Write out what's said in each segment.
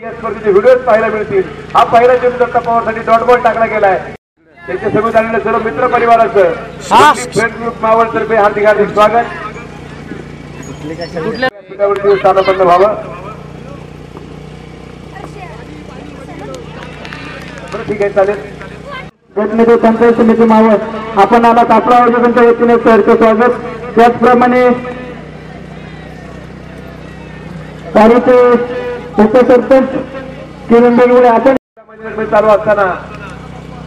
या स्पर्धेचे व्हिडिओ पाहायला मिळतील। हा पहिला चेंडू दत्ता पवारसाठी डॉट बॉल टाकला गेलाय। त्यांच्या समोर आलेल्या सर्व मित्र परिवाराचं फ्रेंड ग्रुप मावळतर्फे हार्दिक हार्दिक स्वागत। स्थानबद्ध व्हावं। ठीक आहे, चालेल। गटनेते पंचायत समिती मावळ आपण आला आपल्या आयोजकांच्या वतीने सरचं स्वागत। त्याचप्रमाणे पारीचे उपसरपंच किरण बेगवडे आपण चालू असताना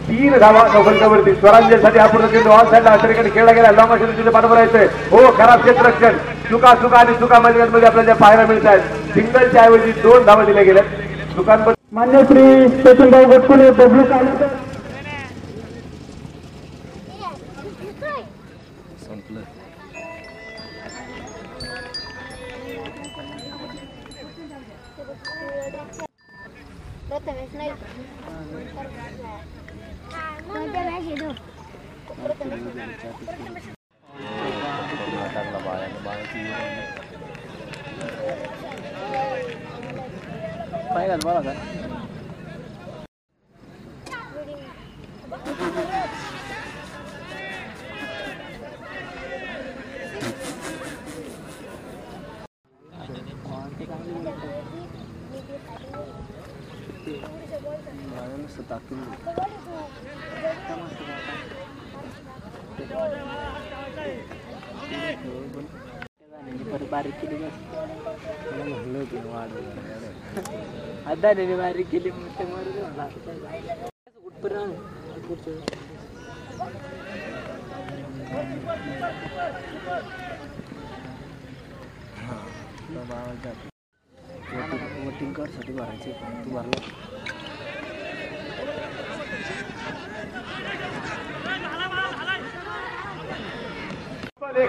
3 धावा नौकरीवरती स्वराज्यासाठी आपण चेंडू ऑन साइडला अशा खेळला गेला। लॉंग अशा पाठोपाठ यायचंय। हो, खराब क्षेत्ररक्षण चुका आणि चुका मध्ये आपल्याला पाहायला मिळत आहेत। सिंगलच्या ऐवजी 2 धावा दिल्या गेल्या। दुकान मान्य श्री सचिनभाऊ गटकुले बबलू कालेकर बारीक केली आता बारीक केली वोटिंग कर साठी भरायचे तू भरला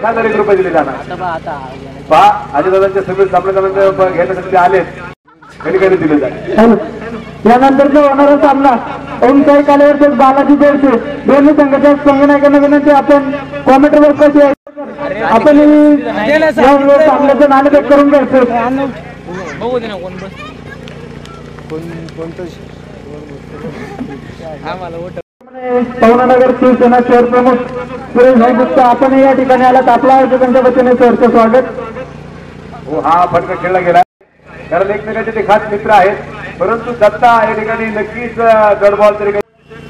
1000 रुपये दिले जाणार। पहा आजीदादांच्या सभेत आपल्या घेण्यासाठी आले कधी कधी दिले जाते। यानंतरचा होणारा सामना ओमशाही कालेवर बालाजी देवसे दोन्ही संघाच्या संघनायकांना विनंती आपण कॉमेंटवर कसे आपण सामन्याचं नाणेफेक करून घ्यायचं। बघू दे ना कोणतं पवनानगर शिवसेना शहर प्रमुख सुरेश भाई गुप्ता आपण या ठिकाणी आलात आपल्या आयोजकांच्या वतीने सरचं स्वागत। हो, हा फटका खेळला गेला कारण एकमेकांचे ते खास मित्र आहेत। परंतु दत्ता या ठिकाणी नक्कीच गड बॉल तरी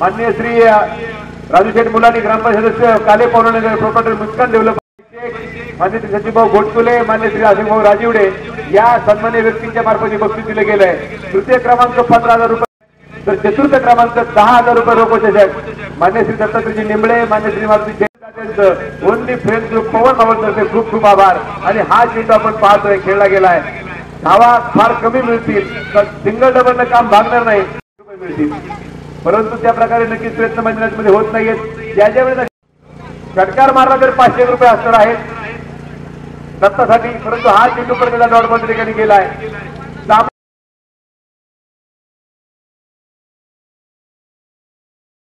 माननीय श्री राजू शेठ मुलानी ग्रामपंचायत सदस्य काले पवनानगर प्रोप्रायटर मुस्कान डेव्हलपमेंट मान्य श्री सचिनभाऊ घोटकुले मान्य श्री आसिफभाऊ राजीवडे या सन्मान्य व्यक्तींच्या मार्फत बक्षीस दिले गेले आहे। तृतीय क्रमांक 15,000 रुपये तर चतुर्थ क्रमांक 10,000 रुपये रोख मान्य श्री दत्तात्रयजी निंबळे मान्य Shri Maruti only friend group Pawan मावळतर्फे खूप खूप आभार। आणि हा चेंडू आपण पाहतोय खेळला गेलाय। धावा फार कमी मिळतील, सिंगल डबल काम भागणार नाही मिळतील, परंतु त्या प्रकारे नक्कीच प्रयत्न मैदानामध्ये होत नाहीयेत। ज्या वेळेला षटकार मारला तर 500 रुपये असणार आहेत दत्तासाठी, परंतु हा चेंडू पण त्याला डॉट बॉल ठिकाणी गेलाय।